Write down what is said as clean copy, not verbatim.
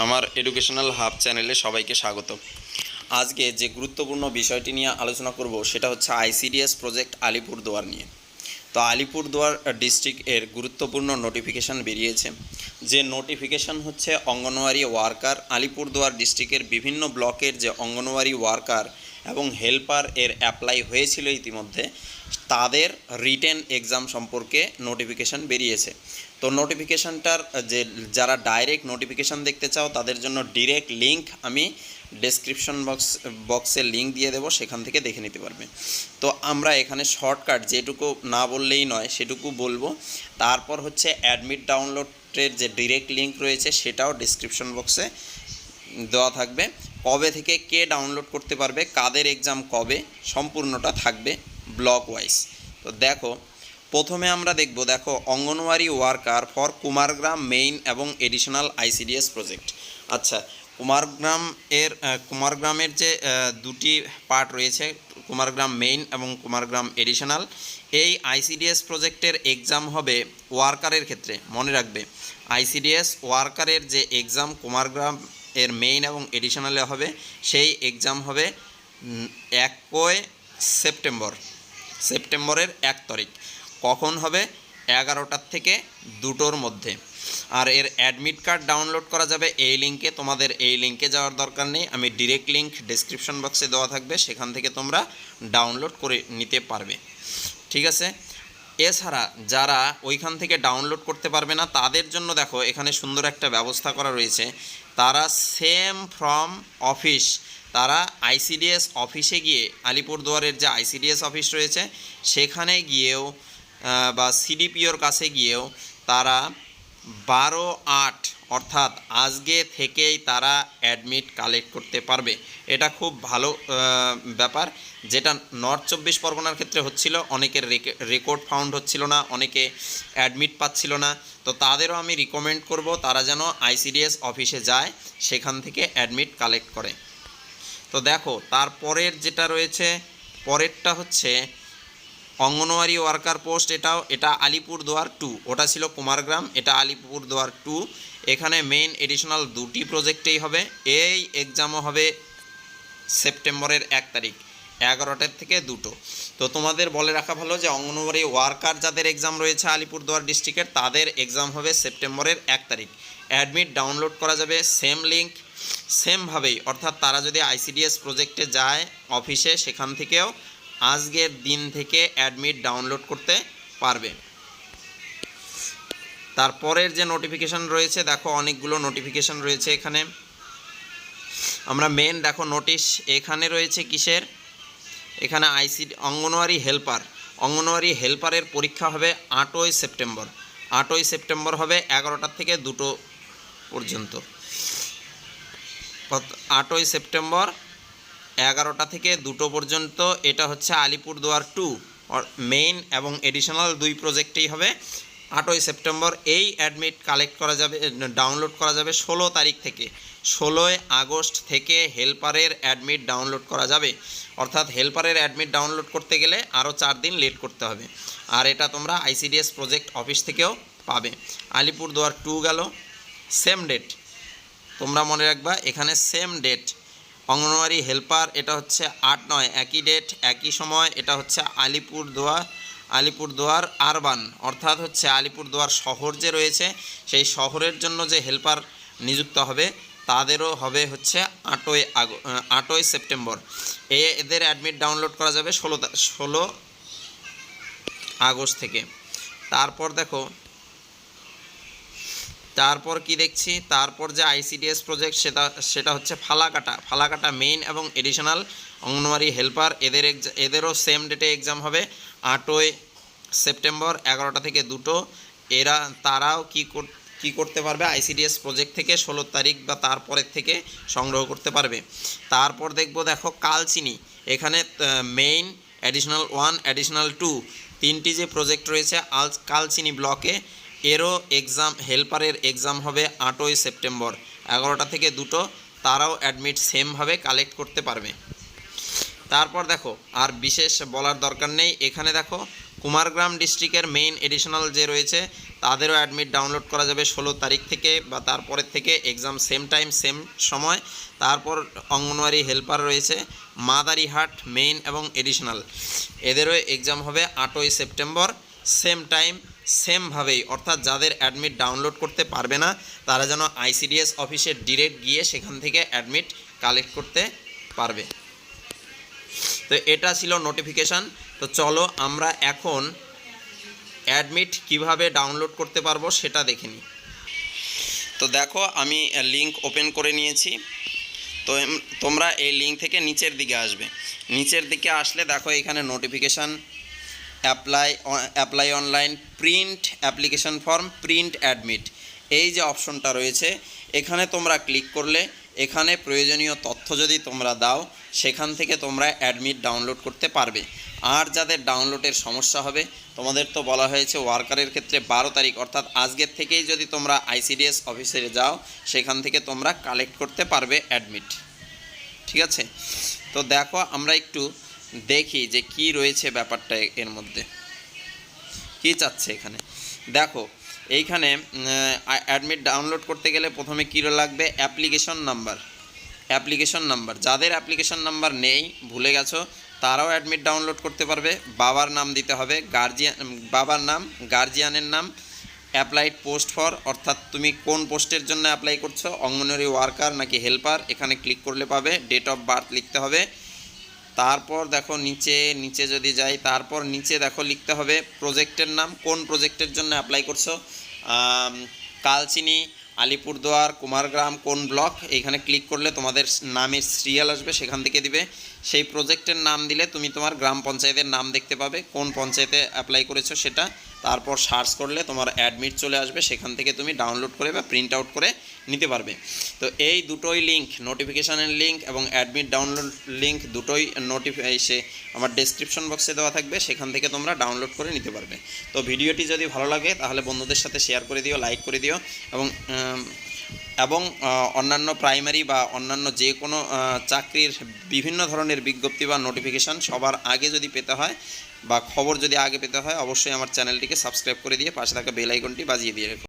আমার educational hub চ্যানেলে সবাইকে স্বাগত। আজকে যে গুরুত্বপূর্ণ বিষয়টি নিয়ে আলোচনা করব সেটা হচ্ছে আইসিডিএস প্রজেক্ট আলিপুরদুয়ার নিয়ে। তো আলিপুরদুয়ার ডিস্ট্রিক্টের গুরুত্বপূর্ণ নোটিফিকেশান বেরিয়েছে। যে নোটিফিকেশান হচ্ছে অঙ্গনওয়াড়ি ওয়ার্কার, আলিপুরদুয়ার ডিস্ট্রিক্টের বিভিন্ন ব্লকের যে অঙ্গনওয়াড়ি ওয়ার্কার এবং হেল্পার এর অ্যাপ্লাই হয়েছিল ইতিমধ্যে, তাদের রিটেন এক্সাম সম্পর্কে নোটিফিকেশান বেরিয়েছে। তো নোটিফিকেশানটার যে যারা ডাইরেক্ট নোটিফিকেশান দেখতে চাও তাদের জন্য ডিরেক্ট লিঙ্ক আমি ডেসক্রিপশন বক্সে লিঙ্ক দিয়ে দেবো, সেখান থেকে দেখে নিতে পারবে। তো আমরা এখানে শর্টকাট যেটুকু না বললেই নয় সেটুকু বলবো। তারপর হচ্ছে অ্যাডমিট ডাউনলোডের যে ডিরেক্ট লিঙ্ক রয়েছে সেটাও ডেসক্রিপশন বক্সে দেওয়া থাকবে। কবে থেকে কে ডাউনলোড করতে পারবে, কাদের এক্সাম কবে, সম্পূর্ণটা থাকবে ব্লক ওয়াইজ। তো প্রথমে আমরা দেখো anganwadi worker for Kumargram main এবং এডিশনাল আইসিডিএস প্রজেক্ট। আচ্ছা, কুমারগ্রামের যে দুটি পার্ট রয়েছে, কুমারগ্রাম মেইন এবং কুমারগ্রাম এডিশনাল, এই আইসিডিএস প্রজেক্টের এক্সাম হবে ওয়ার্কারের ক্ষেত্রে। মনে রাখবে, আইসিডিএস ওয়ার্কারের যে এক্সাম কুমারগ্রাম এর মেইন এবং এডিশনালে হবে, সেই এক্সাম হবে 1 সেপ্টেম্বরের 1 তারিখ। কখন হবে? 11টার থেকে 2টোর মধ্যে। আর এর অ্যাডমিট কার্ড ডাউনলোড করা যাবে এই লিঙ্কে। তোমাদের এই লিঙ্কে যাওয়ার দরকার নেই, আমি ডিরেক্ট লিঙ্ক ডেসক্রিপশন বক্সে দেওয়া থাকবে, সেখান থেকে তোমরা ডাউনলোড করে নিতে পারবে। ঠিক আছে। এছাড়া যারা ওইখান থেকে ডাউনলোড করতে পারবে না তাদের জন্য দেখো এখানে সুন্দর একটা ব্যবস্থা করা রয়েছে। তারা সেম ফ্রম অফিস, তারা আইসিডিএস অফিসে গিয়ে, আলিপুরদুয়ারের যে আইসিডিএস অফিস রয়েছে সেখানে গিয়েও বা সিডিপিওর কাছে গিয়েও তারা 12/8 অর্থাৎ আজকে থেকেই তারা অ্যাডমিট কালেক্ট করতে পারবে। এটা খুব ভালো ব্যাপার, যেটা নর্থ 24 পরগনার ক্ষেত্রে হচ্ছিল। অনেকের রেকর্ড ফাউন্ড হচ্ছিল না, অনেকে অ্যাডমিট পাচ্ছিল না। তো তাদেরও আমি রিকমেন্ড করব তারা যেন আইসিডিএস অফিসে যায়, সেখান থেকে অ্যাডমিট কালেক্ট করে। তো দেখো তারপরের যেটা রয়েছে, পরেরটা হচ্ছে অঙ্গনওয়াড়ি ওয়ার্কার পোস্ট। এটা আলিপুরদুয়ার 2, ওটা ছিল কুমারগ্রাম, এটা আলিপুরদুয়ার 2। এখানে মেইন এডিশনাল দুটি প্রজেক্টেই হবে। এই এক্সামও হবে সেপ্টেম্বরের 1 তারিখ, 11টার থেকে 2টো। তো তোমাদের বলে রাখা ভালো যে অঙ্গনওয়াড়ি ওয়ার্কার যাদের এক্সাম রয়েছে আলিপুরদুয়ার ডিস্ট্রিক্টের, তাদের এক্সাম হবে সেপ্টেম্বরের 1 তারিখ। অ্যাডমিট ডাউনলোড করা যাবে সেম লিঙ্ক, সেমভাবেই। অর্থাৎ তারা যদি আইসিডিএস প্রজেক্টে যায় অফিসে, সেখান থেকেও আজকের দিন থেকে অ্যাডমিট ডাউনলোড করতে পারবে। তারপরের যে নোটিফিকেশান রয়েছে, দেখো অনেকগুলো নোটিফিকেশান রয়েছে এখানে। আমরা মেন দেখো নোটিশ এখানে রয়েছে কিসের, এখানে অঙ্গনওয়াড়ি হেল্পারের পরীক্ষা হবে 8ই সেপ্টেম্বর হবে 11টার থেকে 2টো পর্যন্ত। 8ই সেপ্টেম্বর 11টা থেকে 2টো পর্যন্ত। এটা হচ্ছে আলিপুরদুয়ার 2 মেইন এবং এডিশনাল দুই প্রজেক্টেই হবে 8ই সেপ্টেম্বর। এই অ্যাডমিট কালেক্ট করা যাবে, ডাউনলোড করা যাবে 16 তারিখ থেকে। 16ই আগস্ট থেকে হেল্পারের অ্যাডমিট ডাউনলোড করা যাবে। অর্থাৎ হেল্পারের অ্যাডমিট ডাউনলোড করতে গেলে আরও 4 দিন লেট করতে হবে। আর এটা তোমরা আইসিডিএস প্রজেক্ট অফিস থেকেও পাবে। আলিপুরদুয়ার 2 গেল, সেম ডেট তোমরা মনে রাখবা, এখানে সেম ডেট। অঙ্গনওয়াড়ি হেল্পার এটা হচ্ছে 8-9 একই ডেট একই সময়। এটা হচ্ছে আলিপুরদুয়ার আরবান, অর্থাৎ হচ্ছে আলিপুরদুয়ার শহর যে রয়েছে সেই শহরের জন্য যে হেল্পার নিযুক্ত হবে তাদেরও হবে হচ্ছে 8ই সেপ্টেম্বর। এদের অ্যাডমিট ডাউনলোড করা যাবে 16 আগস্ট থেকে। তারপর দেখো, তারপর কি দেখছি, তারপর যে আইসিডিএস প্রজেক্ট সেটা হচ্ছে ফালাকাটা মেইন এবং এডিশনাল অঙ্গনওয়াড়ি হেল্পার। এদেরও সেম ডেটে এক্সাম হবে 8ই সেপ্টেম্বর 11টা থেকে 2টো। তারাও কি করতে পারবে, আইসিডিএস প্রজেক্ট থেকে 16 তারিখ বা তারপরের থেকে সংগ্রহ করতে পারবে। তারপর দেখো কালচিনি, এখানে মেইন এডিশনাল 1 এডিশনাল 2 তিনটি যে প্রজেক্ট রয়েছে কালচিনি ব্লকে, এরও এক্সাম, হেল্পারের এক্সাম হবে 8ই সেপ্টেম্বর 11টা থেকে 2টো। তারাও অ্যাডমিট সেমভাবে কালেক্ট করতে পারবে। তারপর দেখো আর বিশেষ বলার দরকার নেই, এখানে দেখো কুমারগ্রাম ডিস্ট্রিক্টের মেইন এডিশনাল যে রয়েছে তাদেরও অ্যাডমিট ডাউনলোড করা যাবে 16 তারিখ থেকে বা তারপরের থেকে। এক্সাম সেম টাইম সেম সময়। তারপর অঙ্গনওয়াড়ি হেল্পার রয়েছে মাদারিহাট মেইন এবং এডিশনাল, এদেরও এক্সাম হবে 8ই সেপ্টেম্বর সেম টাইম সেমভাবেই। অর্থাৎ যাদের অ্যাডমিট ডাউনলোড করতে পারবে না তারা যেন আইসিডিএস অফিসে ডিরেক্ট গিয়ে সেখান থেকে অ্যাডমিট কালেক্ট করতে পারবে। তো এটা ছিল নোটিফিকেশান। তো চলো আমরা এখন অ্যাডমিট কিভাবে ডাউনলোড করতে পারবো সেটা দেখে নিই। তো দেখো আমি লিঙ্ক ওপেন করে নিয়েছি। তো তোমরা এই লিঙ্ক থেকে নিচের দিকে আসবে। নিচের দিকে আসলে দেখো এখানে notification, apply online, print application form, print admit, এই যে অপশনটা রয়েছে এখানে তোমরা ক্লিক করলে এখানে প্রয়োজনীয় তথ্য যদি তোমরা দাও সেখান থেকে তোমরা অ্যাডমিট ডাউনলোড করতে পারবে। আর যাদের ডাউনলোডের সমস্যা হবে, তোমাদের তো বলা হয়েছে ওয়ার্কারের ক্ষেত্রে 12 তারিখ অর্থাৎ আজকের থেকেই যদি তোমরা আইসিডিএস অফিসে যাও সেখান থেকে তোমরা কালেক্ট করতে পারবে অ্যাডমিট। ঠিক আছে, তো দেখো আমরা একটু দেখি যে কি রয়েছে ব্যাপারটা, এর মধ্যে কি চাচ্ছে এখানে। দেখো এইখানে অ্যাডমিট ডাউনলোড করতে গেলে প্রথমে কী লাগবে, অ্যাপ্লিকেশন নাম্বার। যাদের অ্যাপ্লিকেশন নাম্বার নেই, ভুলে গেছো, তারাও অ্যাডমিট ডাউনলোড করতে পারবে। বাবার নাম দিতে হবে, বাবার নাম, গার্জিয়ানের নাম, অ্যাপ্লাইড পোস্ট ফর, অর্থাৎ তুমি কোন পোস্টের জন্য অ্যাপ্লাই করছো, অঙ্গনওয়াড়ি ওয়ার্কার নাকি হেল্পার, এখানে ক্লিক করলে পাবে। ডেট অফ বার্থ লিখতে হবে। তারপর দেখো নিচে যদি যাই, তারপর নিচে দেখো লিখতে হবে প্রজেক্টের নাম, কোন প্রজেক্টের জন্য অ্যাপ্লাই করছো, কালচিনি, আলিপুরদুয়ার, কুমারগ্রাম, কোন ব্লক, এইখানে ক্লিক করলে তোমাদের নামের সিরিয়াল আসবে, সেখান থেকে দিবে। সেই প্রজেক্টের নাম দিলে তুমি তোমার গ্রাম পঞ্চায়েতের নাম দেখতে পাবে, কোন পঞ্চায়েতে অ্যাপ্লাই করেছো সেটা। তারপর সার্চ করলে তোমার অ্যাডমিট চলে আসবে, সেখান থেকে তুমি ডাউনলোড করে বা প্রিন্ট আউট করে নিতে পারবে। তো এই দুটোই লিঙ্ক, নোটিফিকেশানের লিঙ্ক এবং অ্যাডমিট ডাউনলোড লিঙ্ক, দুটোই আমার ডেসক্রিপশন বক্সে দেওয়া থাকবে, সেখান থেকে তোমরা ডাউনলোড করে নিতে পারবে। তো ভিডিওটি যদি ভালো লাগে তাহলে বন্ধুদের সাথে শেয়ার করে দিও, লাইক করে দিও, এবং অন্যান্য প্রাইমারি বা অন্যান্য যে কোনো চাকরির বিভিন্ন ধরনের বিজ্ঞপ্তি বা নোটিফিকেশান সবার আগে যদি পেতে হয় বা খবর যদি আগে পেতে হয়, অবশ্যই আমার চ্যানেলটিকে সাবস্ক্রাইব করে দিয়ে পাশে থাকা বেল আইকনটি বাজিয়ে দিয়ে রেখো।